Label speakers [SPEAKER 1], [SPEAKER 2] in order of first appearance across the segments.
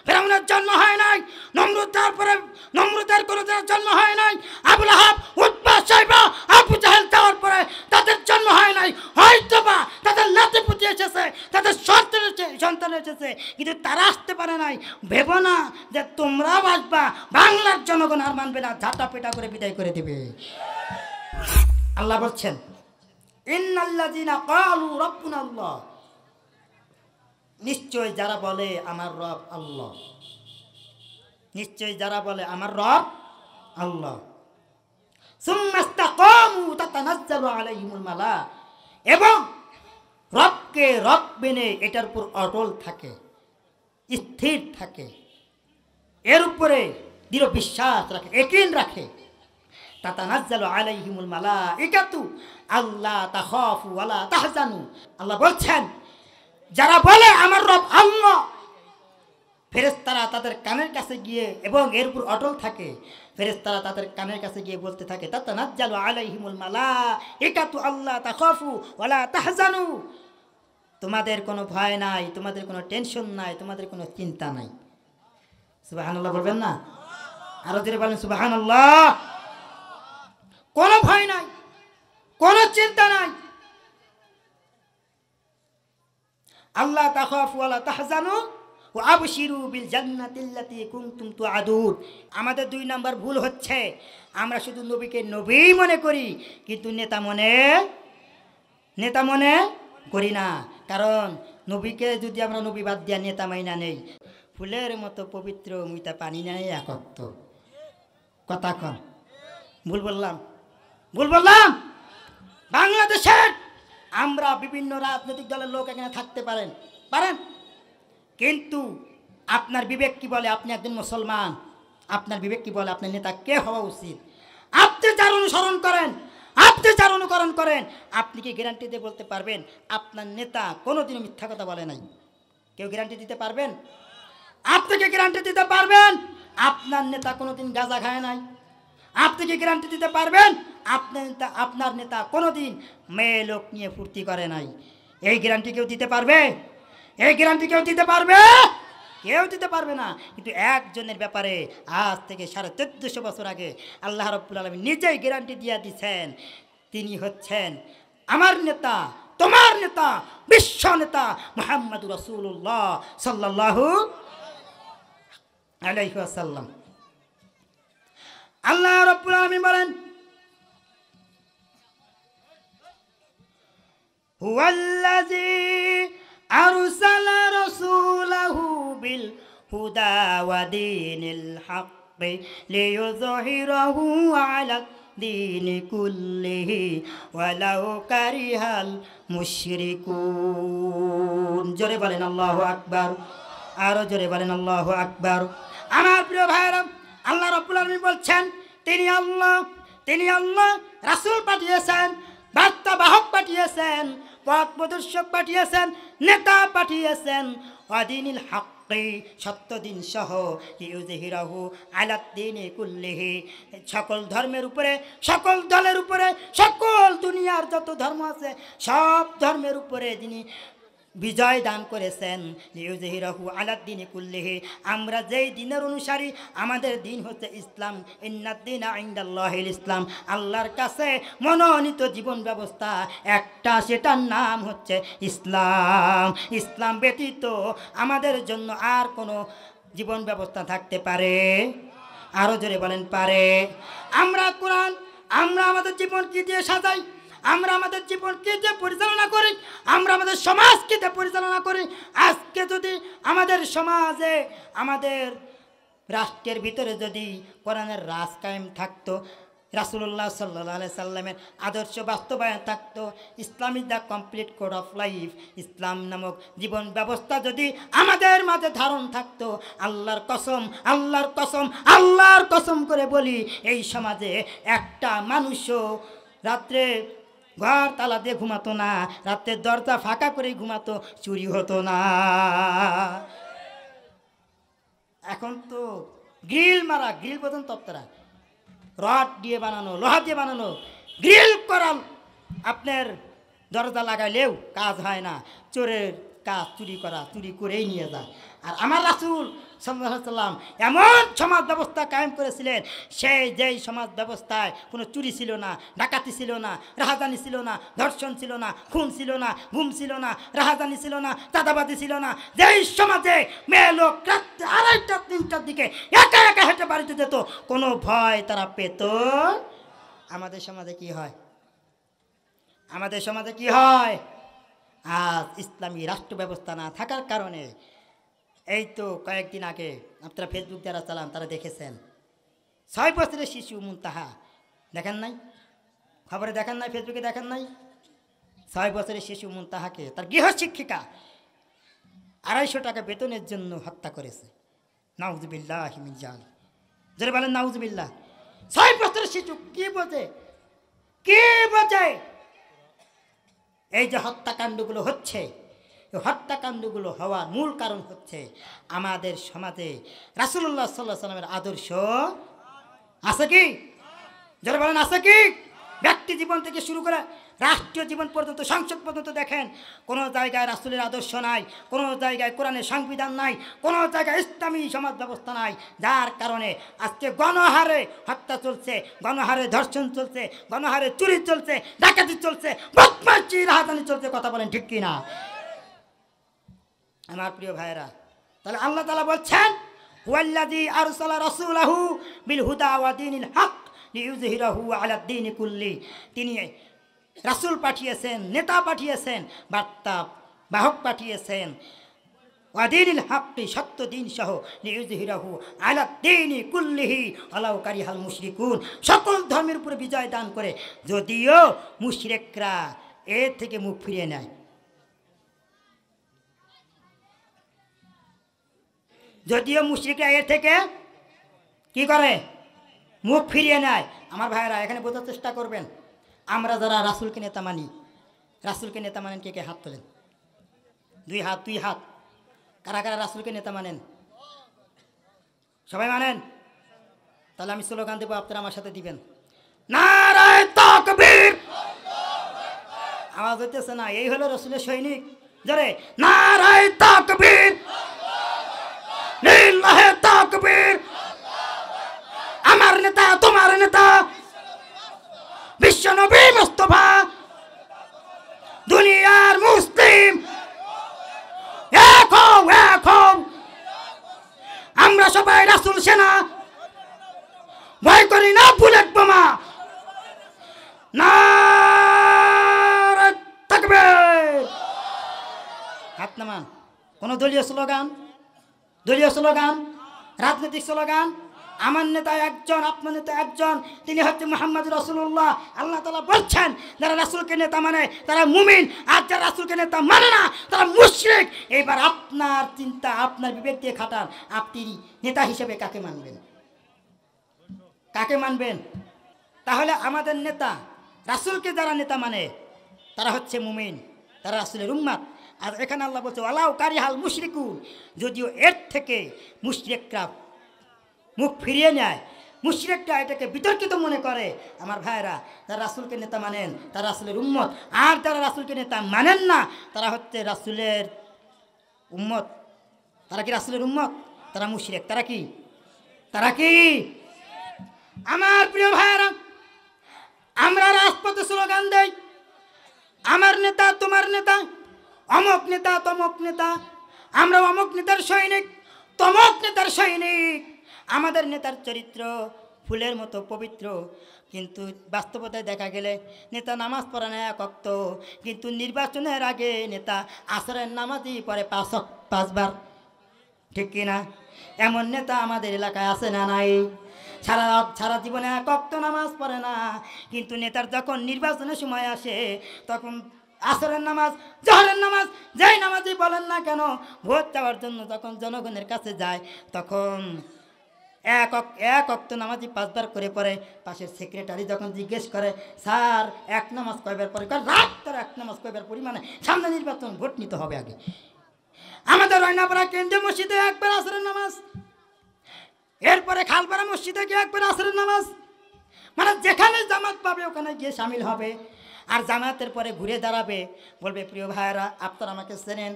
[SPEAKER 1] ফেরাউনের জন্ম হয় নাই, নমরুদের কোনো জন্ম হয় নাই, আবু লাহাব, উতবা, শাইবা, আবু জাহেল যাওয়ার পরে তাদের জন্ম হয় নাই। হয়তোবা তাদের নাতিপুতি এসেছে, তাদের সন্তান এসেছে, কিন্তু তারা আসতে পারে নাই। ভেবো না যে তোমরাও আসবা, বাংলার জনগণ আর মানবে না, ঝাঁটা পেটা করে বিদায় করে দিবে। আল্লাহ বলছেন ইন্নাল্লাযীনা ক্বালু রাব্বুনা আল্লাহ, নিশ্চয় যারা বলে আমার রব আল্লাহ, নিশ্চয় যারা বলে আমার রব আল্লাহ, সুম্মাস্তাকামু তাতানাজ্জালু আলাইহিমুল মালায়েকা, এবং রবকে রব মেনে এটার উপর অটল থাকে, স্থির থাকে, এর উপরে দৃঢ় বিশ্বাস রাখে, ইয়াকিন রাখে। তাতানাজ্জালু আলাইহিমুল মালায়েকাতু আল্লা তাখাফু ওয়ালা তাহজানু। আল্লাহ বলছেন যারা বলে আমার রব আল্লাহ, ফেরেশতারা তাদের কানের কাছে গিয়ে এবং এর উপর অটল থাকে, ফেরেশতারা তাদের কানের কাছে গিয়ে বলতে থাকে তাতানাজ্জালু আলাইহিমুল মালায়েকাতু আল্লা তাখাফু ওয়ালা তাহজানু, তোমাদের কোনো ভয় নাই, তোমাদের কোনো টেনশন নাই, তোমাদের কোনো চিন্তা নাই। সুবহানাল্লাহ বলবেন না? আরো জোরে বলেন সুবহানাল্লাহ। কোনো ভয় নাই, কোনো চিন্তা নাই। আল্লাহ তাখাফু ওয়ালা তাহজানু ওয়া আবশিরু বিল জান্নাতিল্লাতী কুনতুম তুআদুন। আমাদের 2 নাম্বার ভুল হচ্ছে, আমরা শুধু নবীকে নবী মনে করি, কিন্তু নেতা মনে করি না। কারণ নবীকে যদি আমরা নবী বাদ দিয়া নেতা মাইনা নেই, ফুলের মতো পবিত্র মুইতা পানি নেই একত্ব। কথা কন, ভুল বললাম? বাংলাদেশের আমরা বিভিন্ন রাজনৈতিক দলের লোক এখানে থাকতে পারেন, কিন্তু আপনার বিবেক কি বলে আপনি একজন মুসলমান? আপনার বিবেক কি বলে আপনার নেতা কে হওয়া উচিত? আপনি যার অনুসরণ করেন, আপনি যার অনুকরণ করেন, আপনি কি গ্যারান্টি দিয়ে বলতে পারবেন আপনার নেতা কোনোদিনও মিথ্যা কথা বলে নাই? কেউ গ্যারান্টি দিতে পারবেন? আপনি কি গ্যারান্টি দিতে পারবেন আপনার নেতা কোনোদিন গাঁজা খায় নাই? আপনি কি গ্যারান্টি দিতে পারবেন আপনার নেতা কোনোদিন মেয়ে লোক নিয়ে ফুর্তি করে নাই? এই গ্যারান্টি কেউ দিতে পারবে? এই গ্যারান্টি কেউ দিতে পারবে? কেউ দিতে পারবে না। কিন্তু একজনের ব্যাপারে আজ থেকে 1450 বছর আগে আল্লাহ রাব্বুল আলামিন নিজেই গ্যারান্টি দিয়ে দিয়েছেন। তিনি হচ্ছেন আমার নেতা, তোমার নেতা, বিশ্ব নেতা মুহাম্মদুর রাসূলুল্লাহ সাল্লাল্লাহু আলাইহি ওয়াসাল্লাম। আল্লাহ রাব্বুল আলামিন বলেন হুয়াল্লাযী আরসালা রাসূলাহু বিল হুদা ওয়া দীনিল হাক্কি লিইয়ুযহিরাহু আলা দীনি কুল্লিহি ওয়ালাউ কারিহাল মুশরিকুন। জোরে বলেন আল্লাহু আকবার, আরো জোরে বলেন আল্লাহু আকবার। আমার প্রিয় ভাইরা, আল্লাহ রাব্বুল আলামিন বলছেন তিনি আল্লাহ রাসূল পাঠিয়েছেন, বার্তা বাহক পাঠিয়েছেন, পথ প্রদর্শক পাঠিয়েছেন, নেতা পাঠিয়েছেন, ওয়াদিনিল হাক্কি সত্য দিন সহ, ইউযহিরাহু আলাদ দীনি কুল্লিহি সকল ধর্মের উপরে, সকল দলের উপরে, সকল দুনিয়ার যত ধর্ম আছে সব ধর্মের উপরে তিনি বিজয় দান করেছেন। ইউযহিরাহু আলাদ দীনি কুল্লিহি, আমরা যেই দিনের অনুসারী, আমাদের দিন হচ্ছে ইসলাম। ইন্নাদ-দীনা ইনদাল্লাহিল ইসলাম, আল্লাহর কাছে মনোনীত জীবন ব্যবস্থা একটা, সেটার নাম হচ্ছে ইসলাম। ইসলাম ব্যতীত আমাদের জন্য আর কোনো জীবন ব্যবস্থা থাকতে পারে? আরো জোরে বলেন পারে? আমরা কোরআন, আমরা আমাদের জীবন কি দিয়ে সাজাই, আমরা আমাদের জীবন কি দিয়ে পরিচালনা করি, আমরা আমাদের সমাজ কি দিয়ে পরিচালনা করি। আজকে যদি আমাদের সমাজে, আমাদের রাষ্ট্রের ভিতরে যদি কোরআনের রাজ কায়েম থাকতো, রাসূলুল্লাহ সাল্লাল্লাহু আলাইহি সাল্লামের আদর্শ বাস্তবায়ন থাকতো, Islamic the complete code of life, ইসলাম নামক জীবন ব্যবস্থা যদি আমাদের মাঝে ধারণ থাকতো, আল্লাহর কসম, আল্লাহর কসম, আল্লাহর কসম করে বলি, এই সমাজে একটা মানুষও রাত্রে ঘর তালা দিয়ে ঘুমাতো না, রাত্রে দরজা ফাঁকা করে ঘুমাতো, চুরি হতো না। এখন তো গ্রিল মারা, গ্রিল পর্যন্ত তপ্তরা, রড দিয়ে বানানো, লোহা দিয়ে বানানো গ্রিল করা, আপনার দরজা লাগাইলেও কাজ হয় না, চোরের কাজ চুরি করা, চুরি করেই নিয়ে যায়। আর আমার রাসূল সাল্লাল্লাহু আলাইহি সাল্লাম এমন সমাজ ব্যবস্থা কায়েম করেছিলেন, সেই যেই সমাজ ব্যবস্থায় কোনো চুরি ছিল না, ডাকাতি ছিল না, রাহাজানি ছিল না, ধর্ষণ ছিল না, খুন ছিল না, গুম ছিল না, রাহাজানি ছিল না, চাঁদাবাজি ছিল না, যেই সমাজে মেয়ে লোক রাত্রে 2:30 3টার দিকে একা একা হেঁটে বাড়িতে যেত, কোনো ভয় তারা পেত। আমাদের সমাজে কি হয়? আমাদের সমাজে কি হয়? আজ ইসলামী রাষ্ট্র ব্যবস্থা না থাকার কারণে, এই তো কয়েকদিন আগে আপনারা ফেসবুক যারা চালান তারা দেখেছেন, 6 বছরের শিশু মুনতাহা, দেখেন নাই? খবরে দেখেন নাই? ফেসবুকে দেখেন নাই? 6 বছরের শিশু মুনতাহাকে তার গৃহশিক্ষিকা 250 টাকা বেতনের জন্য হত্যা করেছে। নাউজুবিল্লাহি মিন যালিক। যারা বলেন নাউজুবিল্লাহ। 6 বছরের শিশু কি বোঝে? কি বোঝে? এই যে হত্যাকাণ্ডগুলো হচ্ছে, এই হত্যাকাণ্ডগুলো হওয়ার মূল কারণ হচ্ছে আমাদের সমাজে রাসূলুল্লাহ সাল্লাল্লাহু আলাইহি সাল্লামের আদর্শ আছে কি? যারা বলেন আছে কি? ব্যক্তি জীবন থেকে শুরু করে রাষ্ট্রীয় জীবন পর্যন্ত, সংসদ পর্যন্ত দেখেন, কোনো জায়গায় রাসূলের আদর্শ নাই, কোনো জায়গায় কোরআনের সংবিধান নাই, কোনো জায়গায় ইসলামী সমাজ ব্যবস্থা নাই। যার কারণে আজকে গণহারে হত্যা চলছে, গণহারে ধর্ষণ চলছে, গণহারে চুরি চলছে, ডাকাতি চলছে, বদমাইশি রাহাজানি চলছে। কথা বলেন ঠিক কিনা? আমার প্রিয় ভাইয়েরা, তাহলে আল্লাহ তাআলা বলছেন, হুয়াল্লাযী আরসালা রাসূলাহু বিল হুদা ওয়া দীনিল হক লিইয়ুযহিরাহু আলাদ দীনি কুল্লি। তিনি রাসূল পাঠিয়েছেন, নেতা পাঠিয়েছেন, বার্তা বাহক পাঠিয়েছেন, ওয়া দীনিল হক, সত্য দিন সহ, লিইয়ুযহিরাহু আলাদ দীনি কুল্লিহি ওয়ালাউ কারিহাল মুশরিকুন, সকল ধর্মের উপরে বিজয় দান করে, যদিও মুশরিকরা এর থেকে মুখ ফিরিয়ে নেয়। যদিও মুশরিকরা এর থেকে কি করে? মুখ ফিরিয়ে নেয়। আমার ভাইয়েরা, এখানে বোঝার চেষ্টা করবেন, আমরা যারা রাসূলকে নেতা মানি, রাসূলকে নেতা মানেন কে কে? হাত তোলেন। 2 হাত, 2 হাত। কারা কারা রাসূলকে নেতা মানেন? সবাই মানেন? তাহলে আমি স্লোগান দেবো, আপনারা আমার সাথে দিবেন। নারায়ে তাকবীর। আওয়াজ হইতেছে না? এই হলো রাসূলের সৈনিক। জোরে নারায়ে তাকবীর, লিল্লাহি তাকবীর। আমার নেতা, তোমার নেতা, বিশ্বনবী মুস্তাফা, দুনিয়ার মুসলিম, এক হও, এক হও। আমরা সবাই রাসূল সেনা, ভয় করি না বুলেট বোমা। নারায়ে তাকবীর। হাত নামান। কোন দলীয় স্লোগান, দলীয় স্লোগান, রাজনৈতিক স্লোগান? আমার নেতা একজন, আপনার নেতা একজন, তিনি হচ্ছে মুহাম্মদ রাসূলুল্লাহ। আল্লাহ তাআলা বলছেন, যারা রাসূলকে নেতা মানে তারা মুমিন, আর যারা রাসূলকে নেতা মানে না তারা মুশরিক। এবার আপনার চিন্তা, আপনার বিবেক দিয়ে খাটান, আপনি নেতা হিসেবে কাকে মানবেন? কাকে মানবেন? তাহলে আমাদের নেতা, রাসূলকে যারা নেতা মানে তারা হচ্ছে মুমিন, তারা রাসূলের উম্মত। আর এখানে আল্লাহ বলছে ওয়ালাউ কারিহাল মুশরিকুন, যদিও এর থেকে মুশরিকরা মুখ ফিরিয়ে নেয়, মুশরিকরা এটাকে বিতর্কিত মনে করে। আমার ভাইয়েরা, যারা রাসূলকে নেতা মানেন তারা রাসূলের উম্মত, আর যারা রাসূলকে নেতা মানেন না তারা হচ্ছে রাসূলের উম্মত। তারা কি রাসূলের উম্মত? তারা মুশরিক। তারা কি? তারা কি? আমার প্রিয় ভাইয়েরা, আমরা রাজপথে স্লোগান দেই, আমার নেতা, তোমার নেতা, অমুক নেতা, তমুক নেতা, আমরা অমুক নেতার সৈনিক, তমুক নেতার সৈনিক। আমাদের নেতার চরিত্র ফুলের মতো পবিত্র, কিন্তু বাস্তবতায় দেখা গেলে নেতা নামাজ পড়ে না 1 ওয়াক্ত, কিন্তু নির্বাচনের আগে নেতা আসরের নামাজই পড়ে 5 বার। ঠিক কিনা? এমন নেতা আমাদের এলাকায় আছে না নাই? সারা জীবনে 1 ওয়াক্ত নামাজ পড়ে না, কিন্তু নেতার যখন নির্বাচনের সময় আসে তখন আসরের নামাজ, জোহরের নামাজ, যেই নামাজই বলেন না কেন, ভোট চাওয়ার জন্য যখন জনগণের কাছে যায় তখন 1 ওয়াক্ত নামাজই 5 বার করে পড়ে। পাশের সেক্রেটারি যখন জিজ্ঞেস করে, স্যার 1 নামাজ কয়বার পড়ে? রাত তোর 1 নামাজ কয়বার পড়ি? মানে সামনে নির্বাচন, ভোট নিতে হবে আগে। আমাদের রয়নাপাড়া কেন্দ্রীয় মসজিদে 1 বার আসরের নামাজ, এরপরে খালপাড়া মসজিদে গিয়ে 1 বার আসরের নামাজ। মানে যেখানে জামাত পাবে ওখানে গিয়ে শামিল হবে, আর জামাতের পরে ঘুরে দাঁড়াবে, বলবে প্রিয় ভাইয়েরা আপনারা আমাকে চেনেন,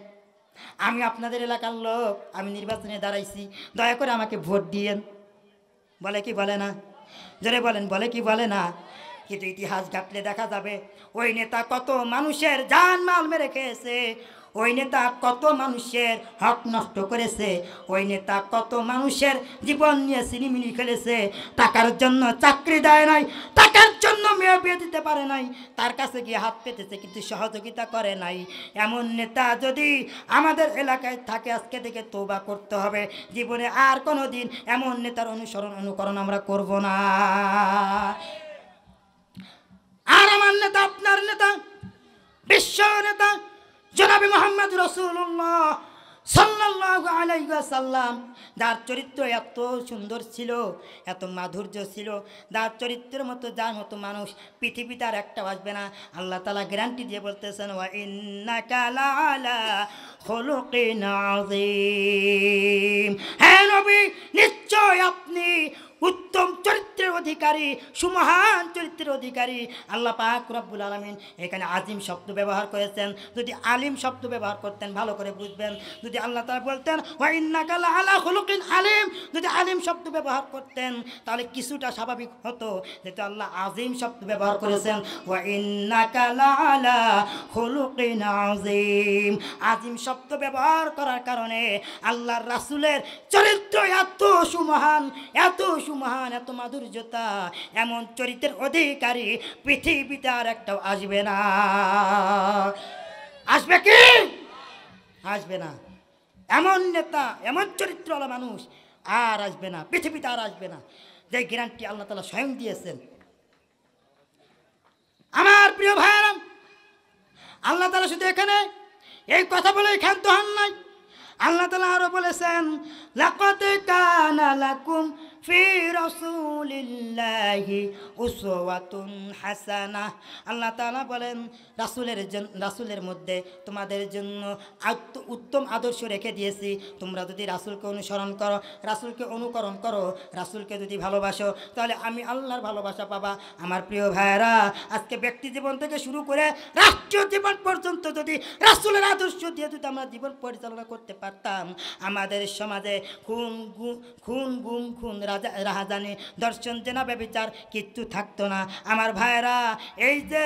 [SPEAKER 1] আমি আপনাদের এলাকার লোক, আমি নির্বাচনে দাঁড়াইছি, দয়া করে আমাকে ভোট দিয়েন। বলে কি বলে না? জোরে বলেন, বলে কি বলে না? কিন্তু ইতিহাস ঘাটলে দেখা যাবে ওই নেতা কত মানুষের জানমাল মেরে খেয়েছে, ওই নেতা কত মানুষের হক নষ্ট করেছে, ওই নেতা কত মানুষের জীবন নিয়ে সিনিমিনি খেলেছে। টাকার জন্য চাকরি দেয় নাই, টাকার জন্য মেয়ে বিয়ে দিতে পারে নাই, তার কাছে গিয়ে হাত পেতেছে কিন্তু সহযোগিতা করে নাই। এমন নেতা যদি আমাদের এলাকায় থাকে, আজকে থেকে তওবা করতে হবে, জীবনে আর কোনো দিন এমন নেতার অনুকরণ আমরা করব না। আর আমার নেতা, আপনার নেতা, বিশ্ব নেতা জনাবে মুহাম্মদ রাসূলুল্লাহ সাল্লাল্লাহু আলাইহি ওয়াসাল্লাম, যার চরিত্র এত সুন্দর ছিল, এত মাধুর্য ছিল, যার চরিত্রের মতো, যার মতো মানুষ পৃথিবীতে আর একটা আসবে না। আল্লাহ তাআলা গ্যারান্টি দিয়ে বলতেছেন, ওয়া ইন্নাকা লাআলা খুলুকিন আযীম। হ্যাঁ নবী, নিশ্চয় আপনি উত্তম চরিত্রের অধিকারী, সুমহান চরিত্রের অধিকারী। আল্লাহ পাক রব্বুল আলামিন এখানে আজিম শব্দ ব্যবহার করেছেন। যদি আলিম শব্দ ব্যবহার করতেন ভালো করে বুঝবেন। যদি আল্লাহ তাআলা বলতেন ওয়া ইন্নাকা লাআলা খুলুকিন আলিম, যদি আলিম শব্দ ব্যবহার করতেন তাহলে কিছুটা স্বাভাবিক হতো। যেহেতু আল্লাহ আজিম শব্দ ব্যবহার করেছেন, ওয়া ইন্নাকা লাআলা খুলুকিন আযীম, আজিম শব্দ ব্যবহার করার কারণে আল্লাহর রাসূলের চরিত্র এত সুমহান, এত সুমহান, এত মাধুর্যতা, এমন চরিত্রের অধিকারী পৃথিবীতে আর একটাও আসবে না। আসবে কি? আসবে না। এমন নেতা, এমন চরিত্রওয়ালা মানুষ আর আসবে না, পৃথিবীতে আর আসবে না। যে গ্যারান্টি আল্লাহ তাআলা স্বয়ং দিয়েছেন। আমার প্রিয় ভাইরা, আল্লাহ তাআলা শুধু এখানে এই কথা বলে ক্ষান্ত হন নাই। আল্লাহ তাআলা আরো বলেছেন, লাকাদ কানা লাকুম ফি রাসূলিল্লাহি উসওয়াতুন হাসানাহ। আল্লাহ তাআলা বলেন, রাসূলের মধ্যে তোমাদের জন্য উত্তম আদর্শ রেখে দিয়েছি। তোমরা যদি রাসূলকে অনুসরণ করো, রাসূলকে অনুকরণ করো, রাসূলকে যদি ভালোবাসো, তাহলে আমি আল্লাহর ভালোবাসা পাবা। আমার প্রিয় ভাইরা, আজকে ব্যক্তি জীবন থেকে শুরু করে রাষ্ট্রীয় জীবন পর্যন্ত যদি রাসূলের আদর্শ দিয়ে যদি আমরা জীবন পরিচালনা করতে পারতাম, আমাদের সমাজে খুন গুম রাহাজানি, দর্শন, জেনা, ব্যভিচার কিচ্ছু থাকতো না। আমার ভাইরা, এই যে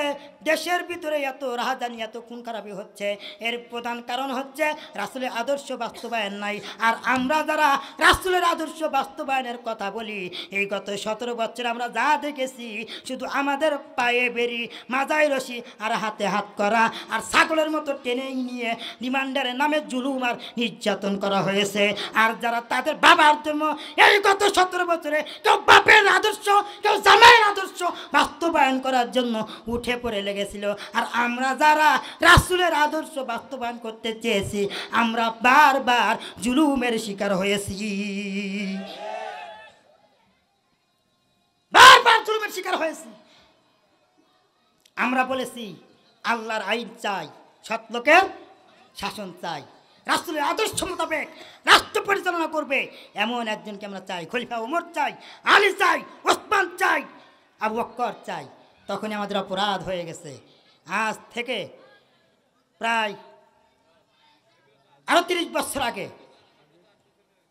[SPEAKER 1] দেশের ভিতরে এত রাহাজানি, এত খুন খারাপি হচ্ছে, এর প্রধান কারণ হচ্ছে রাসূলের আদর্শ বাস্তবায়ন নাই। আর আমরা যারা রাসূলের আদর্শ বাস্তবায়নের কথা বলি, এই গত 17 বছর আমরা যা দেখেছি, শুধু আমাদের পায়ে বেরি, মাজায় রশি আর হাতে হাত করা, আর ছাগলের মতো টেনে নিয়ে রিমান্ডারের নামে জুলুম আর নির্যাতন করা হয়েছে। আর যারা তাদের বাবার জন্য এই গত 17 বছরে কেউ বাপের আদর্শ, কেউ জামাইয়ের আদর্শ বাস্তবায়ন করার জন্য উঠে পড়ে লেগেছিল। আর আমরা যারা রাসূলের আদর্শ বাস্তবায়ন করতে চেয়েছি, আমরা বারবার জুলুমের শিকার হয়েছি, বারবার জুলুমের শিকার হয়েছি। আমরা বলেছি আল্লাহর আইন চাই, সৎ লোকের শাসন চাই, রাসূলের আদর্শ মোতাবেক রাষ্ট্র পরিচালনা করবে এমন একজনকে আমরা চাই। খলিফা ওমর চাই, আলী চাই, ওসমান চাই, আবু বকর চাই। তখনই আমাদের অপরাধ হয়ে গেছে। আজ থেকে প্রায় আরো 30 বছর আগে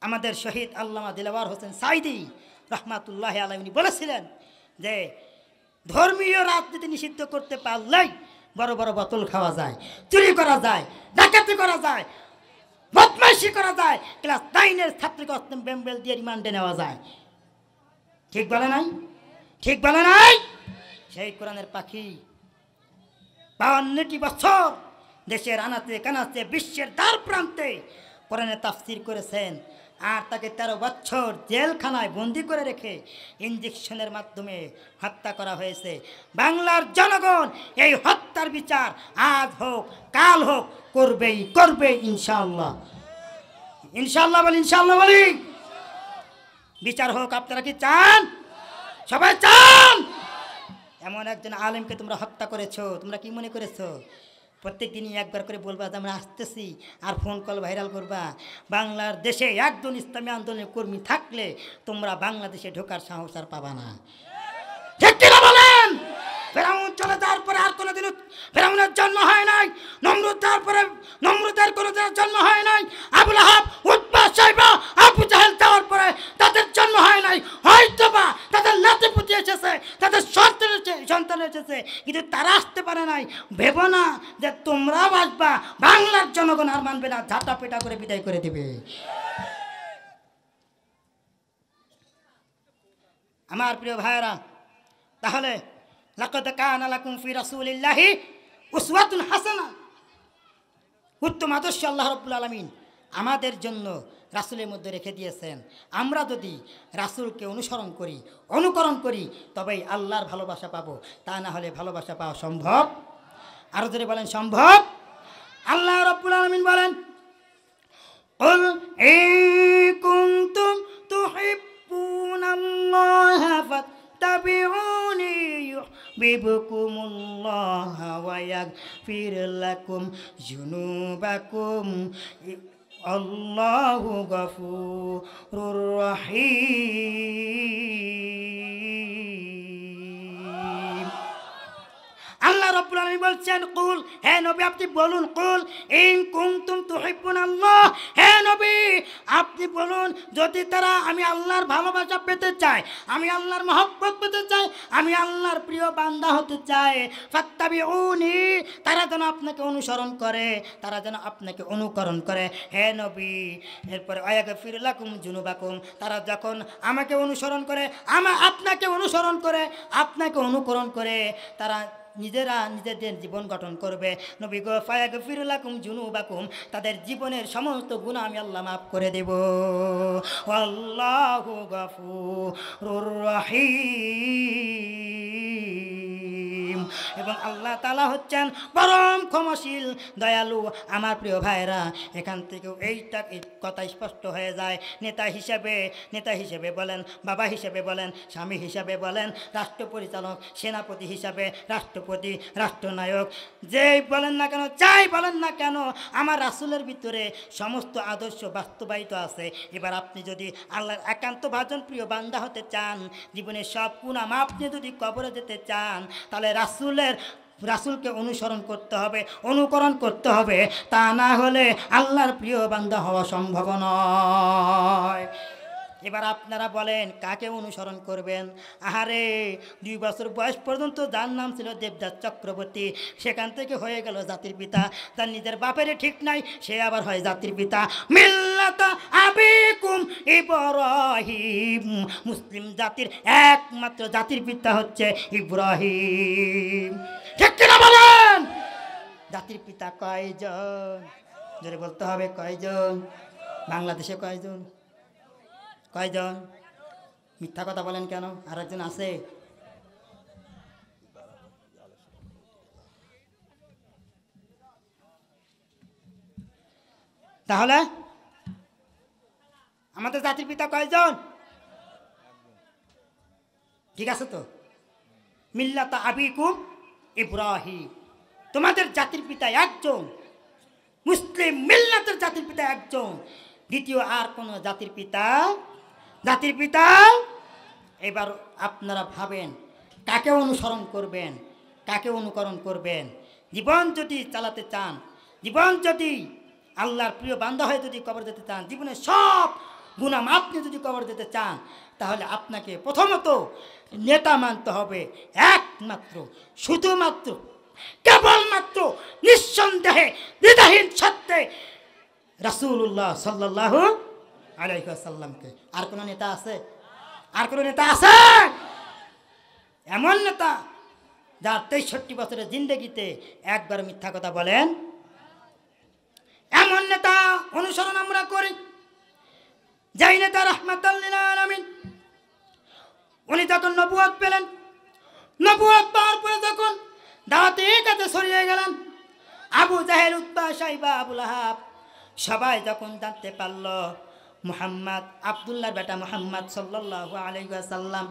[SPEAKER 1] আমাদের শহীদ আল্লামা দিলওয়ার হোসেন সাঈদী রহমাতুল্লাহি আলাইহি উনি বলেছিলেন যে ধর্মীয় রাজনীতি নিষিদ্ধ করতে পারলেই বড় বড় বোতল খাওয়া যায়, চুরি করা যায়, ডাকাতি করা যায়, বদমাইশি করা যায়, ক্লাস 9-এর ছাত্রীকে অস্ত্র বেম্বেল দিয়ে রিমান্ডে নেওয়া যায়। ঠিক বলে নাই? ঠিক বলে নাই? সেই কোরআনের পাখি 52টি বছর দেশের আনাচে কানাচে, বিশ্বের দ্বার প্রান্তে কোরআনের তাফসীর করেছেন। আর তাকে 13 বছর জেলখানায় বন্দি করে রেখে ইনজেকশনের মাধ্যমে হত্যা করা হয়েছে। বাংলার জনগণ এই হত্যার বিচার আজ হোক কাল হোক করবেই ইনশাআল্লাহ। ইনশাআল্লাহ বলি, ইনশাআল্লাহ বলি। বিচার হোক। আপনারা কি চান? সবাই চান? এমন একজন আলেমকে তোমরা হত্যা করেছো, তোমরা কি মনে করেছো প্রত্যেক দিনই একবার করে বলবা যে আমরা আসতেছি, আর ফোন কল ভাইরাল করবা? বাংলার দেশে একজন ইসলামী আন্দোলনের কর্মী থাকলে তোমরা বাংলাদেশে ঢোকার সাহস আর পাবা না। ঠিক কিনা বলেন? ফেরাউন তলে যাওয়ার পরে আর কোনোদিন ফেরাউনের জন্ম হয় নাই, নমরুদ যাওয়ার পরে নমরুদের কোনোদিনের জন্ম হয় নাই, আবু লাহাব, উতবা, শাইবা, আবু জাহেল যাওয়ার পরে তাদের জন্ম হয় নাই। হয়তোবা তাদের নাতিপুতি এসেছে, তাদের সন্তান এসেছে, কিন্তু তারা আসতে পারে নাই। ভেবো না যে তোমরাও আসবা, বাংলার জনগণ আর মানবে না, ঝাঁটা পেটা করে বিদায় করে দিবে। আমার প্রিয় ভাইরা, তাহলে লাকাদ কানা লাকুম ফি রাসূলিল্লাহি উসওয়াতুন হাসানা, উত্তম আদর্শ আল্লাহ রাব্বুল আলামিন আমাদের জন্য রাসূলের মধ্যে রেখে দিয়েছেন। আমরা যদি রাসূলকে অনুকরণ করি তবেই আল্লাহর ভালোবাসা পাবো, তা না হলে ভালোবাসা পাওয়া সম্ভব। আরো জোরে বলেন সম্ভব। আল্লাহ রাব্বুল আলামিন বলেন, কুল ইন কুনতুম তুহিব্বুনাল্লাহা ফাত্তাবিউনি ইউহিব্বুকুমুল্লাহু ওয়া ইয়াগফির লাকুম যুনুবাকুম আল্লাহু গফুরুর রহিম। আল্লাহ রাব্বুল আলামিন বলছেন, কুল, হে নবী আপনি বলুন, কুল ইন কুনতুম তুহিব্বুনাল্লাহ, হে নবী আপনি বলুন, যদি তারা আমি আল্লাহর ভালোবাসা পেতে চায়, আমি আল্লাহর মহব্বত পেতে চাই, আমি আল্লাহর প্রিয় বান্দা হতে চাই, ফাত্তাবিউনি, তারা যেন আপনাকে অনুসরণ করে, তারা যেন আপনাকে অনুকরণ করে, হে নবী। এরপরে ওয়ায়াগফির লাকুম যুনুবাকুম, তারা যখন আমাকে অনুসরণ করে, আপনাকে অনুসরণ করে, আপনাকে অনুকরণ করে, তারা নিজেরা নিজেদের জীবন গঠন করবে। নবী গো, ফায়াগফির লাকুম যুনুবাকুম, তাদের জীবনের সমস্ত গুনাহ আমি আল্লাহ মাফ করে দেব। আল্লাহু গফুরুর রহিম। এবং আল্লাহ তাআলা হচ্ছেন পরম ক্ষমাশীল, দয়ালু। আমার প্রিয় ভাইরা, এখান থেকেও এই কথা স্পষ্ট হয়ে যায়। নেতা হিসেবে বলেন, বাবা হিসেবে বলেন, স্বামী হিসাবে বলেন, রাষ্ট্র পরিচালক, সেনাপতি হিসাবে, রাষ্ট্রপতি, রাষ্ট্রনায়ক, যেই বলেন না কেন, যাই বলেন না কেন, আমার রাসূলের ভিতরে সমস্ত আদর্শ বাস্তবায়িত আছে। এবার আপনি যদি আল্লাহর একান্ত ভাজন প্রিয় বান্দা হতে চান, জীবনের সব গুনাহ মাফ নিয়ে যদি কবরে যেতে চান, তাহলে রাসূলকে অনুকরণ করতে হবে, তা না হলে আল্লাহর প্রিয় বান্দা হওয়া সম্ভব নয়। এবার আপনারা বলেন, কাকে অনুসরণ করবেন? আহারে, 2 বছর বয়স পর্যন্ত যার নাম ছিল দেবদাস চক্রবর্তী, সেখান থেকে হয়ে গেল জাতির পিতা। তার নিজের বাপের ঠিক নাই, সে আবার হয় জাতির পিতা। মিল্লাতা আবিকুম ইব্রাহিম, মুসলিম জাতির একমাত্র জাতির পিতা হচ্ছে ইব্রাহিম। ঠিক কিনা বলেন? জাতির পিতা কয়জন? জোরে বলতে হবে, কয়জন? বাংলাদেশে কয়জন? মিথ্যা কথা বলেন কেন? আর একজন আছে। তাহলে আমাদের জাতির পিতা কয়জন? ঠিক আছে তো? মিল্লাতা আবিকুম ইব্রাহিম, তোমাদের জাতির পিতা একজন, মুসলিম মিল্লাতের জাতির পিতা একজন, দ্বিতীয় আর কোন জাতির পিতা। এবার আপনারা ভাবেন, কাকে অনুকরণ করবেন? জীবন যদি চালাতে চান, জীবন যদি আল্লাহর প্রিয় বান্দা হয়ে যদি কবর যেতে চান, জীবনের সব গুনাহ মাফ নিয়ে যদি কবর যেতে চান, তাহলে আপনাকে প্রথমত নেতা মানতে হবে একমাত্র, শুধুমাত্র, কেবলমাত্র, নিঃসন্দেহে, দ্বিধাহীন সত্যে রাসূলুল্লাহ সাল্লাল্লাহু আলাইহি ওয়াসাল্লামকে। আর কোন নেতা আছে? এমন নেতা যার 63 বছরের জিন্দেগিতে একবার মিথ্যা কথা বলেন? এমন নেতা অনুসরণ আমরা করি, যেই নেতা রাহমাতাল লিল আলামিন। উনি যখন নবুয়ত পেলেন, নবুয়ত পাওয়ার পরে যখন দাওয়াতে কাজে ছড়িয়ে গেলেন, আবু জাহেল, উতবা, শাইবা, আবু লাহাব সবাই যখন জানতে পারল মুহাম্মদ, আব্দুল্লাহর বেটা মুহাম্মদ সাল্লাল্লাহু আলাইহি ওয়াসাল্লাম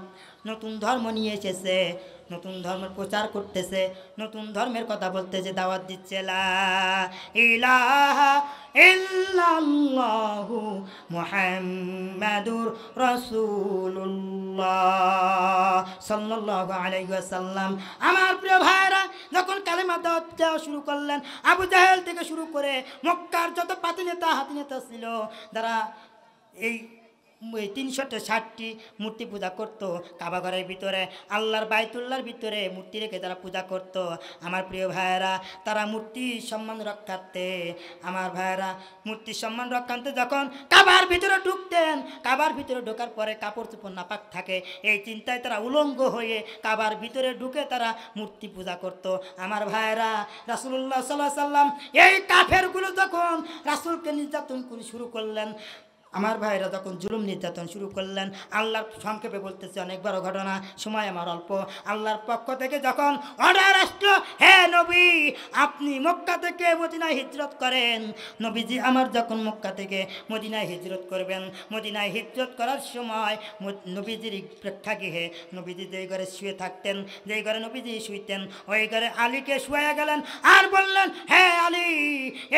[SPEAKER 1] নতুন ধর্ম নিয়ে এসেছে, নতুন ধর্মের প্রচার করতেছে, নতুন ধর্মের কথা বলতেছে, দাওয়াত দিচ্ছে, লা ইলাহা ইল্লাল্লাহু মুহাম্মাদুর রাসূলুল্লাহ সাল্লাল্লাহু আলাইহি ওয়াসাল্লাম। আমার প্রিয় ভাইরা, যখন কালেমা দাওয়াত দেওয়া শুরু করলেন, আবু জাহেল থেকে শুরু করে মক্কার যত পাতি নেতা হাতি নেতা ছিল, যারা এই 360টি মূর্তি পূজা করত, কাবা ঘরের ভিতরে আল্লাহর বাইতুল্লাহর ভিতরে মূর্তি রেখে যারা পূজা করত, আমার প্রিয় ভাইয়েরা, তারা মূর্তির সম্মান রক্ষার্থে, আমার ভাইয়েরা মূর্তির সম্মান রক্ষার্থে যখন কাবার ভিতরে ঢুকতেন, কাবার ভিতরে ঢোকার পরে কাপড় চোপড় নাপাক থাকে, এই চিন্তায় তারা উলঙ্গ হয়ে কাবার ভিতরে ঢুকে তারা মূর্তি পূজা করত। আমার ভাইয়েরা, রাসূলুল্লাহ সাল্লাল্লাহু আলাইহি ওয়াসাল্লাম এই কাফেরগুলো যখন রাসূলকে নির্যাতন করে শুরু করলেন, আমার ভাইরা যখন জুলুম নির্যাতন শুরু করলেন, আল্লাহর সংক্ষেপে বলতেছে, অনেক বড় ঘটনা, সময় আমার অল্প। আল্লাহর পক্ষ থেকে যখন অর্ডার আসলো, হে নবী আপনি মক্কা থেকে মদিনায় হিজরত করেন। নবীজি আমার যখন মক্কা থেকে মদিনায় হিজরত করবেন, মদিনায় হিজরত করার সময় নবীজির প্রেক্ষাগৃহে নবীজি যেই ঘরে শুয়ে থাকতেন, যেই ঘরে নবীজি শুইতেন, ওই ঘরে আলীকে শুয়ে গেলেন আর বললেন, হে আলী,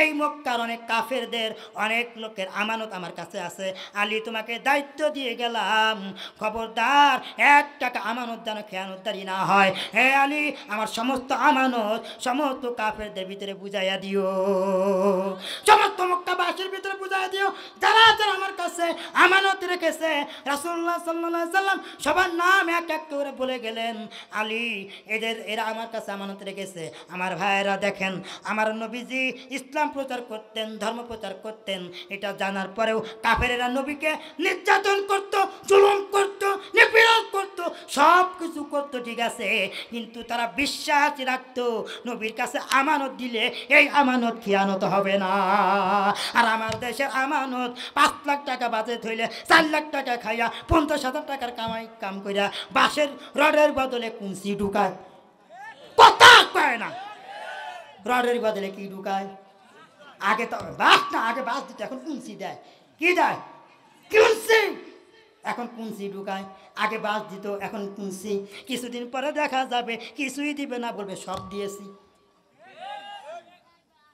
[SPEAKER 1] এই মক্কার অনেক কাফেরদের অনেক লোকের আমানত আমার কাছে আছে, আলী তোমাকে দায়িত্ব দিয়ে গেলাম, খবরদার 1 টাকা আমানত যেন খেয়ানতদারি না হয়। হে আলী, আমার সমস্ত আমানত সমস্ত কাফেরদের ভিতরে বুঝাইয়া দিও, সমস্ত মক্কাবাসীর ভিতরে বুঝাইয়া দিও, যারা যারা আমার কাছে আমানত রেখেছে। রাসূলুল্লাহ সাল্লাল্লাহু আলাইহি সাল্লাম সবার নাম এক এক করে বলে গেলেন, আলী এরা আমার কাছে আমানত রেখেছে। আমার ভাইয়েরা দেখেন, আমার নবীজি ইসলাম প্রচার করতেন, ধর্ম প্রচার করতেন, এটা জানার পরেও কাফেরেরা নবীকে নির্যাতন করত, জুলুম করত, নিপীড়ন করত, সব কিছু করত, ঠিক আছে, কিন্তু তারা বিশ্বাস রাখতো নবীর কাছে আমানত দিলে এই আমানত খিয়ানত হবে না। আর আমার দেশের আমানত 5 লাখ টাকা বাজেট হইলে 4 লাখ টাকা খাইয়া 50,000 টাকার কাম কইরা বাঁশের রডের বদলে কুঞ্চি ঢুকায়, কথা কয় না, রডের বদলে কি ঢুকায়? আগে তো বাস না, আগে বাস দিত, এখন কুঞ্চি দেয়, কি দেয়? কুঞ্চি। এখন কুঞ্চি ঢুকায়, আগে বাস দিত, এখন কুঞ্চি। কিছুদিন পরে দেখা যাবে কিছুই দিবে না, বলবে সব দিয়েছি।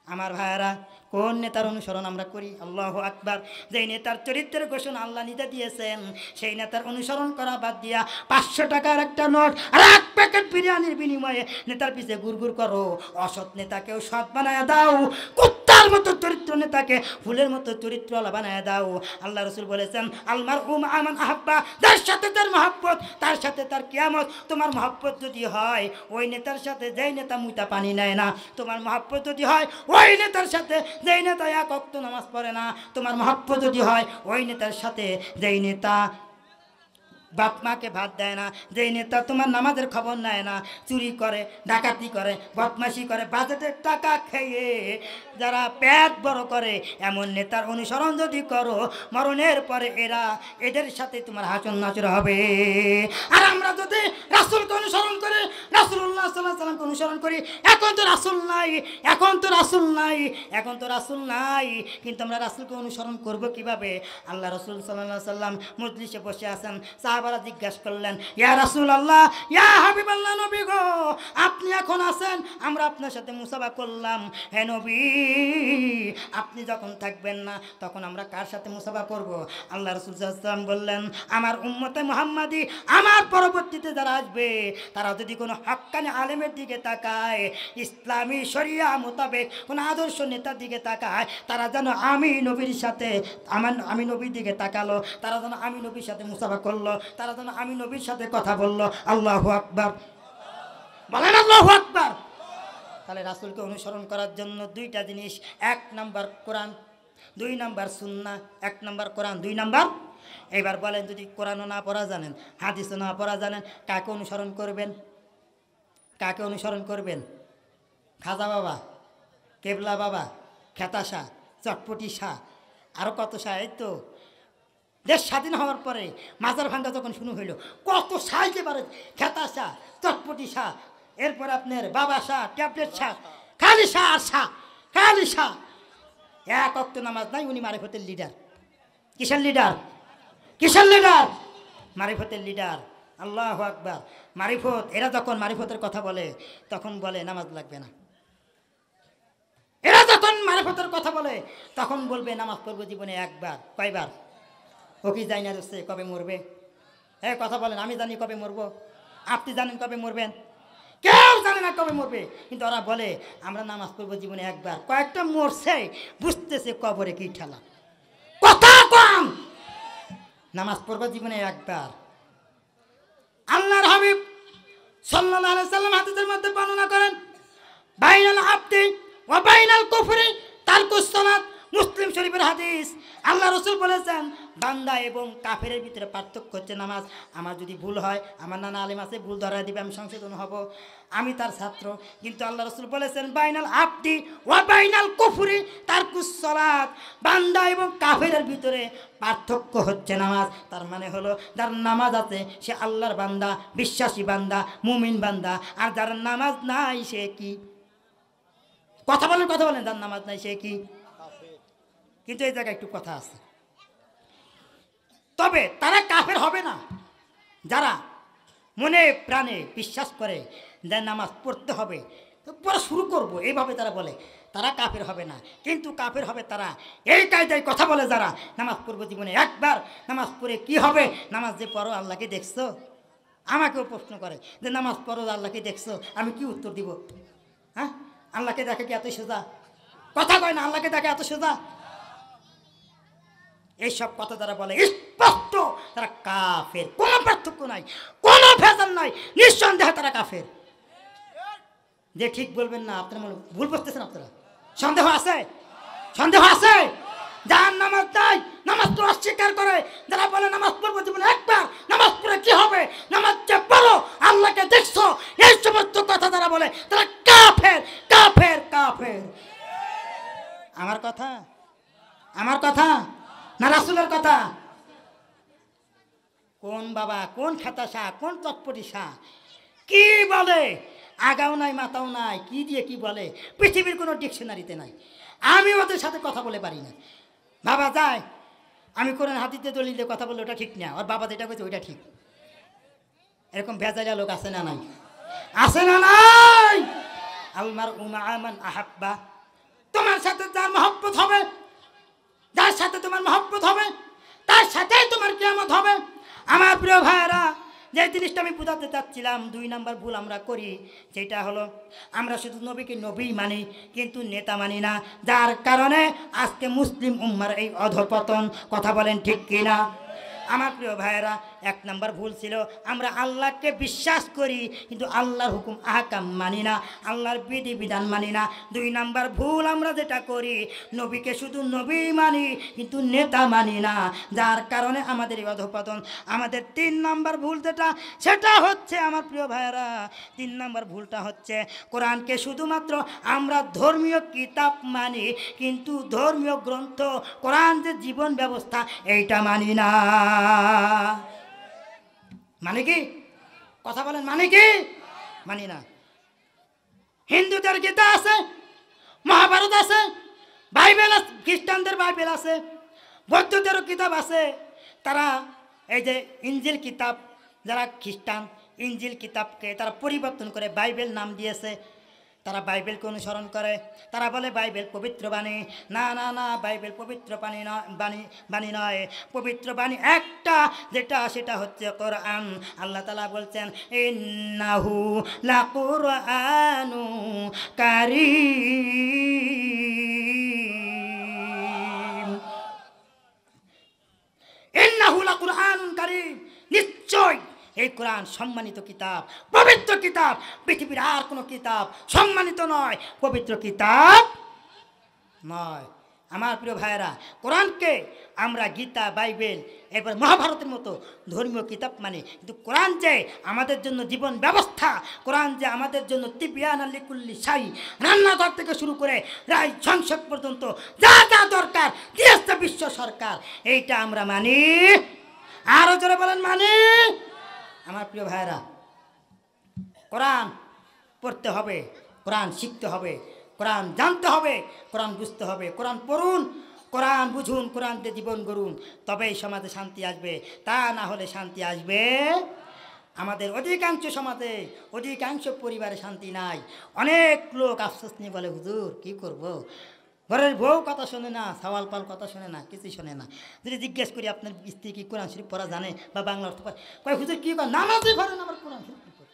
[SPEAKER 1] আমার ভাইয়েরা, কোন নেতার অনুসরণ আমরা করি? আল্লাহু আকবার। যেই নেতার চরিত্রের ঘোষণা আল্লাহ নিজে দিয়েছেন, সেই নেতার অনুসরণ করা বাদ দিয়া 500 টাকার একটা নোট আর 1 প্যাকেট বিরিয়ানির বিনিময়ে নেতার পিছে গুড়গুড় করো। অসৎ নেতাকেও সৎ বানায় দাও, কুত্তার মতো চরিত্র নেতাকে ফুলের মতো চরিত্রওয়ালা বানায় দাও। আল্লাহ রাসূল বলেছেন, আলমার আমান আহাব্বা, যার সাথে তার মহব্বত তার সাথে তার কিয়ামত। তোমার মহব্বত যদি হয় ওই নেতার সাথে যেই নেতা মুইতা পানি নেয় না, তোমার মহব্বত যদি হয় ওই নেতার সাথে যেই নেতা 1 ওয়াক্ত নামাজ পড়ে না, তোমার মহব্বত যদি হয় ওই নেতার সাথে যেই নেতা বাপ মাকে ভাত দেয় না, যেই নেতা তোমার নামাজের খবর নেয় না, চুরি করে, ডাকাতি করে, বদমাশি করে, বাজেটের টাকা খেয়ে যারা পেট বড় করে, এমন নেতার অনুসরণ যদি করো, মরণের পরে এদের সাথে তোমার হাসন নাচর হবে। আর আমরা যদি রাসূলকে অনুসরণ করি, রাসূলুল্লাহ সাল্লাল্লাহু আলাইহি ওয়াসাল্লামকে অনুসরণ করি, এখন তো রাসূল নাই, এখন তো রাসূল নাই, এখন তো রাসূল নাই, কিন্তু আমরা রাসূলকে অনুসরণ করব কিভাবে? আল্লাহ রাসূল সাল্লাল্লাহু আলাইহি ওয়াসাল্লাম মজলিসে বসে আছেন, সাহাবারা জিজ্ঞাসা করলেন, ইয়া রাসূলুল্লাহ, ইয়া হাবিবাল্লাহ, নবী গো, আপনি এখন আছেন, আমরা আপনার সাথে মুসাফা করলাম, হে নবী আপনি যখন থাকবেন না তখন আমরা কার সাথে মুসাফা করব? আল্লাহ রাসূল সাল্লাল্লাহু আলাইহি ওয়াসাল্লাম বললেন, আমার উম্মতে মুহাম্মাদি, আমার পরবর্তীতে যারা আসবে, তারা যদি কোনো হক্কানি আলেমের দিকে তাকায়, ইসলামী শরিয়া মোতাবেক কোনো আদর্শ নেতার দিকে তাকায়, তারা যেন আমি নবীর সাথে আমি নবীর দিকে তাকালো, তারা যেন আমি নবীর সাথে মুসাফা করলো, তারা যেন আমি নবীর সাথে কথা বললো। আল্লাহু আকবার, বলেন আল্লাহু আকবার। তাহলে রাসূলকে অনুসরণ করার জন্য 2টা জিনিস, 1 নাম্বার কোরআন, 2 নাম্বার সুন্নাহ। 1 নাম্বার কোরআন, 2 নাম্বার। এবার বলেন, যদি কোরআনও না পড়া জানেন, হাদিসও না পড়া জানেন, কাকে অনুসরণ করবেন? কাকে অনুসরণ করবেন? খাজা বাবা, কেবলা বাবা, খেতা শাহ, চটপটি শাহ, আরও কত শাহ। এই তো দেশ স্বাধীন হওয়ার পরে মাজার ভাঙ্গা যখন শুরু হইল, কত শাহ একেবারে, খেতা শাহ, চটপটি শাহ, এরপর আপনার বাবা শাহ, ট্যাবলেট শাহ, খালি শাহ আর শাহ, খালি শাহ। 1 ওয়াক্ত নামাজ নাই, উনি মারিফতের লিডার। কিসের লিডার? কিসের লিডার? মারিফতের লিডার। আল্লাহু আকবার। মারিফত, এরা যখন মারিফতের কথা বলে তখন বলে নামাজ লাগবে না। এরা যখন মারিফতের কথা বলে তখন বলবে নামাজ পড়বো জীবনে একবার। কয়বার? ও কি জানি না কবে মরবে? হ্যাঁ কথা বলেন, আমি জানি কবে মরবো, আপনি জানেন কবে মরবেন, কেউ জানে না কবে মরবে, কিন্তু ওরা বলে আমরা নামাজ পড়বো জীবনে একবার। কয়েকটা মরছে, বুঝতেছে কবরে কি ঠেলা। কথা কম, নামাজ পড়বো জীবনে একবার। আল্লাহর হাবিব সাল্লাল্লাহু আলাইহি সাল্লাম হাদিসের মধ্যে বর্ণনা করেন, বাইনাল আবদি ওয়া বাইনাল কুফরি তারকুস সালাত। মুসলিম শরীফের হাদিস। আল্লাহ রাসূল বলেছেন বান্দা এবং কাফেরের ভিতরে পার্থক্য হচ্ছে নামাজ। আমার যদি ভুল হয়, আমার নানা আলেম আছে, ভুল ধরা দিবে, আমি সংশোধন হব, আমি তার ছাত্র। কিন্তু আল্লাহ রাসূল বলেছেন বাইনাল আবদি ওয়া বাইনাল কুফরি তারকুস সালাত। বান্দা এবং কাফেরের ভিতরে পার্থক্য হচ্ছে নামাজ। তার মানে হলো যার নামাজ আছে সে আল্লাহর বান্দা, বিশ্বাসী বান্দা, মুমিন বান্দা। আর যার নামাজ নাই সে কি? কথা বলেন, কথা বলেন, যার নামাজ নাই সে কি? কিন্তু এই জায়গায় একটু কথা আছে, তবে তারা কাফের হবে না যারা মনে প্রাণে বিশ্বাস করে যে নামাজ পড়তে হবে, তো পড়া শুরু করব, এইভাবে তারা বলে, তারা কাফের হবে না। কিন্তু কাফের হবে তারা এই কায়দায় কথা বলে যারা নামাজ পড়বো জীবনে একবার। নামাজ পড়ে কি হবে? নামাজ যে পড়ো আল্লাহকে দেখছো? আমাকেও প্রশ্ন করে যে নামাজ পড়ো আল্লাহকে দেখছো, আমি কি উত্তর দিব? হ্যাঁ, আল্লাহকে দেখে কি এত সোজা? কথা কয় না, আল্লাহকে দেখে এত সোজা? এইসব কথা যারা বলে স্পষ্ট তারা কাফের, কোনো পার্থক্য নাই, কোনো ভেজাল নাই, নিঃসন্দেহে তারা কাফের। যে ঠিক বলবেন না, আপনারা মনে ভুল বুঝতেছেন। আপনারা সন্দেহ আছে? সন্দেহ আছে? যার নামাজ নাই, নামাজ তো অস্বীকার করে, যারা বলে নামাজ পড়বো জীবনে একবার, নামাজ পড়ে কি হবে, নামাজ যে পড়ো আল্লাহকে দেখছো, এই সমস্ত কথা যারা বলে তারা কাফের, কাফের, কাফের। আমার কথা, আমার কথা না রাসূলের কথা? কোন বাবা, কোন খাতা শাহ, কোন চটপটি শাহ কি বলে? আগাও নাই মাথাও নাই, কি দিয়ে কি বলে পৃথিবীর কোনো ডিকশনারিতে নাই। আমি ওদের সাথে কথা বলে পারি না। বাবা যায়, আমি কোরআন হাদিসে দলিল দিয়ে কথা বললে ওটা ঠিক না, ওর বাবা যেটা কইছে ওইটা ঠিক। এরকম ভেজাইলা লোক আছে না নাই? আছে না নাই? আলমার উমা আমান আহাব্বা, তোমার সাথে যার মহব্বত হবে, যার সাথে তোমার মহব্বত হবে তার সাথেই তোমার কিয়ামত হবে। আমার প্রিয় ভাইয়েরা, যে জিনিসটা আমি বোঝাতে চাচ্ছিলাম, 2 নাম্বার ভুল আমরা করি, যেটা হলো আমরা শুধু নবীকে নবী মানি কিন্তু নেতা মানি না, যার কারণে আজকে মুসলিম উম্মার এই অধঃপতন। কথা বলেন ঠিক কিনা? আমার প্রিয় ভাইয়েরা, 1 নাম্বার ভুল ছিল আমরা আল্লাহকে বিশ্বাস করি কিন্তু আল্লাহর হুকুম আহকাম মানি না, আল্লাহর বিধি বিধান মানি না। 2 নাম্বার ভুল আমরা যেটা করি, নবীকে শুধু নবী মানি কিন্তু নেতা মানি না, যার কারণে আমাদের এই অধঃপতন। আমাদের 3 নাম্বার ভুল যেটা, সেটা হচ্ছে আমার প্রিয় ভাইয়েরা, 3 নাম্বার ভুলটা হচ্ছে কোরআনকে শুধুমাত্র আমরা ধর্মীয় কিতাব মানি কিন্তু ধর্মীয় গ্রন্থ কোরআন যে জীবন ব্যবস্থা এইটা মানি না। মানে কি? কথা বলেন, মানে কি? মানি না। হিন্দুদের গীতা আছে, মহাভারত আছে, বাইবেল আছে, খ্রিস্টানদের বাইবেল আছে, বৌদ্ধদেরও কিতাব আছে। তারা এই যে ইঞ্জিল কিতাব, যারা খ্রিস্টান ইঞ্জিল কিতাবকে তারা পরিবর্তন করে বাইবেল নাম দিয়েছে। তারা বাইবেলকে অনুসরণ করে, তারা বলে বাইবেল পবিত্র বাণী। না না না, বাইবেল পবিত্র বাণী নয়, বাণী নয়, পবিত্র বাণী একটা যেটা, সেটা হচ্ছে কোরআন। আল্লাহ তাআলা বলছেন ইন্নাহু লাকুরআনুন কারীম, ইন্নাহু লাকুরআনুন কারীম, নিশ্চয় এই কোরআন সম্মানিত কিতাব, পবিত্র কিতাব। পৃথিবীর আর কোনো কিতাব সম্মানিত নয়, পবিত্র কিতাব নয়। আমার প্রিয় ভাইয়েরা, কোরআনকে আমরা গীতা, বাইবেল, এরপর মহাভারতের মতো ধর্মীয় কিতাব মানে, কিন্তু কোরআন যে আমাদের জন্য জীবন ব্যবস্থা, কোরআন যে আমাদের জন্য তিবিয়ান লিকুল্লি শাই, রান্নাঘর থেকে শুরু করে রায় সংসদ পর্যন্ত যা যা দরকার দিয়েছে বিশ্ব সরকার, এইটা আমরা মানি। আরো জোরে বলেন মানি। আমার প্রিয় ভাইয়েরা, কোরআন পড়তে হবে, কোরআন শিখতে হবে, কোরআন জানতে হবে, কোরআন বুঝতে হবে। কোরআন পড়ুন, কোরআন বুঝুন, কোরআন দিয়ে জীবন গড়ুন, তবেই সমাজে শান্তি আসবে। তা না হলে শান্তি আসবে আমাদের অধিকাংশ সমাজে অধিকাংশ পরিবারে শান্তি নাই। অনেক লোক আফসোস নিয়ে বলে, হুজুর কি করব, ঘরের বউ কথা শোনে না, সওয়াল পাল কথা শোনে না, কিছুই শোনে না। যদি জিজ্ঞেস করি আপনার স্ত্রী কি কোরআন শরীফ পড়া জানে বা বাংলা অর্থ পড়ে, কয় হুজুর কি কয়, নামাজই পড়ে না, আবার কোরআন শরীফ পড়ে,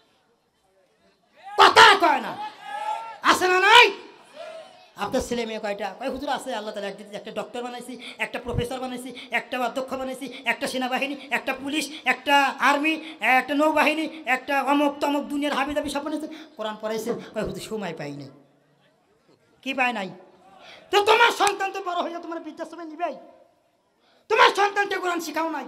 [SPEAKER 1] কথা কয় না। আছে না নাই? আপনার ছেলে মেয়ে কয়টা? কয় হুজুর আছে, আল্লাহ তাআলা একটা ডক্টর বানাইছি, একটা প্রফেসর বানাইছি, একটা অধ্যক্ষ বানাইছি, একটা সেনাবাহিনী, একটা পুলিশ, একটা আর্মি, একটা নৌবাহিনী, একটা অমুক তমুক দুনিয়ার হাবি দাবি সব বানাইছে। কোরআন পড়াইছে। কয় হুজুর সময় পাই নাই। কি পায় নাই? তো তোমার সন্তান তো বড় হয়ে তোমার বৃদ্ধাশ্রমে নিবেই। তোমার সন্তানকে কোরআন শিখাও নাই,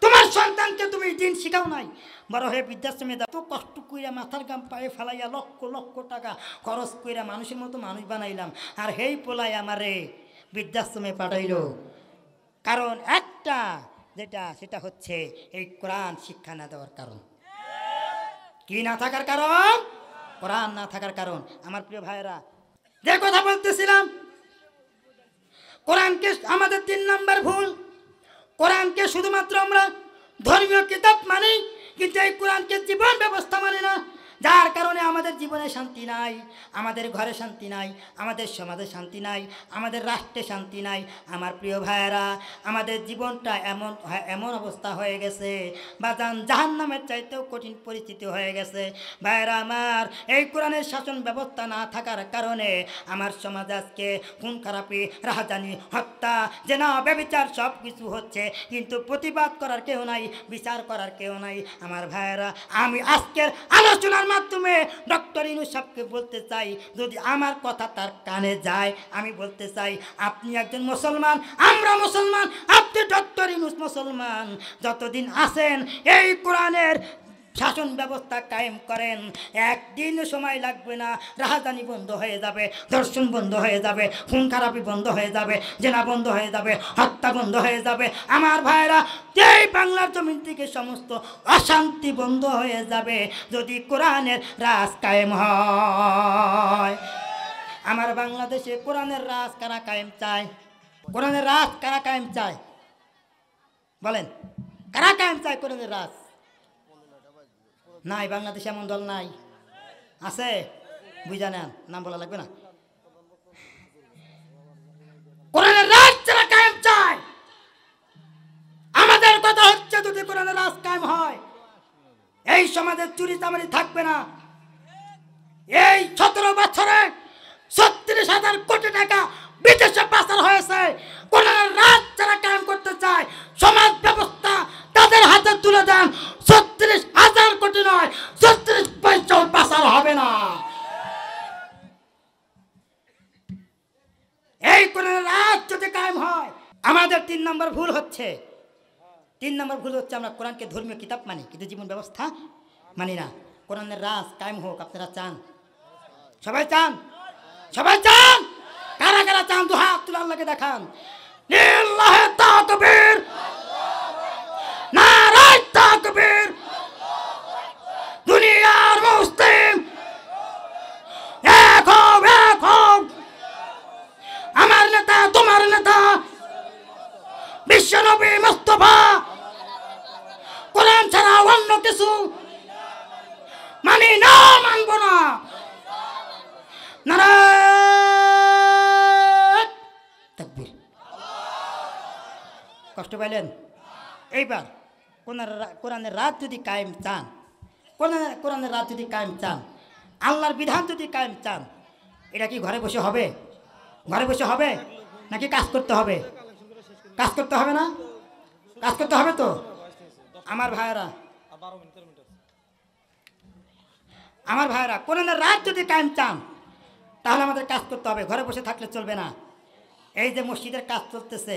[SPEAKER 1] তোমার সন্তানকে তুমি দিন শিখাও নাই, বড় হয়ে বৃদ্ধাশ্রমে দাও। তো কষ্ট কইরা মাথার গাম পায়ে ফেলাইয়া লক্ষ লক্ষ টাকা খরচ কইরা মানুষের মতো মানুষ বানাইলাম, আর হেই পোলাই আমারে বৃদ্ধাশ্রমে পাঠাইল। কারণ একটা, সেটা হচ্ছে এই কোরআন শিক্ষা না দেওয়ার কারণ। কি না থাকার কারণ? কোরআন না থাকার কারণ। আমার প্রিয় ভাইয়েরা, যে কথা বলতেছিলাম, কোরআনকে আমাদের 3 নম্বর ভুল। কোরআনকে শুধুমাত্র আমরা ধর্মীয় কিতাব মানি, কিন্তু এই কোরআনকে জীবন ব্যবস্থা মানি না। যার কারণে আমাদের জীবনে শান্তি নাই, আমাদের ঘরে শান্তি নাই, আমাদের সমাজে শান্তি নাই, আমাদের রাষ্ট্রে শান্তি নাই। আমার প্রিয় ভাইয়েরা, আমাদের জীবনটা এমন অবস্থা হয়ে গেছে, বা জাহান্নামের চাইতেও কঠিন পরিস্থিতি হয়ে গেছে। ভাইয়েরা আমার, এই কোরআনের শাসন ব্যবস্থা না থাকার কারণে আমার সমাজ আজকে খুন খারাপি, রাহাজানি, হত্যা, জেনা, ব্যভিচার সব কিছু হচ্ছে, কিন্তু প্রতিবাদ করার কেউ নাই, বিচার করার কেউ নাই। আমার ভাইয়েরা, আমি আজকের আলোচনার মাধ্যমে ডক্টর ইউনূস সাহেবকে বলতে চাই, যদি আমার কথা তার কানে যায়, আমি বলতে চাই, আপনি একজন মুসলমান, আমরা মুসলমান, আপনি ডক্টর ইউনূস মুসলমান, যতদিন আছেন এই কোরআনের শাসন ব্যবস্থা কায়েম করেন, একদিন সময় লাগবে না, রাহাজানি বন্ধ হয়ে যাবে, ধর্ষণ বন্ধ হয়ে যাবে, খুন খারাপি বন্ধ হয়ে যাবে, জেনা বন্ধ হয়ে যাবে, হত্যা বন্ধ হয়ে যাবে। আমার ভাইরা, এই বাংলার জমিন থেকে সমস্ত অশান্তি বন্ধ হয়ে যাবে যদি কোরআনের রাজ কায়েম হয়। আমার বাংলাদেশে কোরআনের রাজ কারা কায়েম চায়? কোরআনের রাজ কারা কায়েম চায়? বলেন, কারা কায়েম চায় কোরআনের রাজ? নাই, বাংলাদেশে এমন দল নাই। আছে? বুঝা নেন, নাম বলা লাগবে না। কোরআনের রাজ যারা কায়েম চায়, আমাদের কথা হচ্ছে, যদি কোরআনের রাজ কায়েম হয়, এই সমাজের চুরি চামারি থাকবে না। এই 17 বছরে 36,000 কোটি টাকা বিদেশে পাচার হয়েছে। কোরআনের রাজ যারা কায়েম করতে চায়, সমাজ ব্যবস্থা তাদের হাতে তুলে দেন, 36,000 কোটি নয়, 36 পয়সাও পাচার হবে না। এই কোরআনের রাজ যদি কায়েম হয়, আমাদের 3 নম্বর ভুল হচ্ছে। 3 নম্বর ভুল হচ্ছে, আমরা কোরআনকে ধর্মীয় কিতাব মানি, কিন্তু জীবন ব্যবস্থা মানি না। কোরআনের রাজ কায়েম হোক, আপনারা চান? সবাই চান? সবাই চান? কারা কারা চান? দু হাত তুলে আল্লাহকে দেখান। লিল্লাহি তাকবীর, নারায়ে তাকবীর। দুনিয়ার মুসলিম এক হও, এক হও। আমার নেতা, তোমার নেতা, বিশ্বনবী মুস্তাফা, কোরআন ছাড়া অন্য কিছু মানি না, মানব না। নারায়ে তাকবীর। কষ্ট পাইলেন? এইবার কোরআনের রাত যদি কায়েম চান, কোরআনের রাত যদি কায়েম চান, আল্লাহর বিধান যদি কায়েম চান, এটা কি ঘরে বসে হবে? ঘরে বসে হবে নাকি কাজ করতে হবে? কাজ করতে হবে না? কাজ করতে হবে তো। আমার ভাইয়েরা, কোরআনের রাত যদি কায়েম চান, তাহলে আমাদের কাজ করতে হবে, ঘরে বসে থাকলে চলবে না। এই যে মসজিদের কাজ চলতেছে,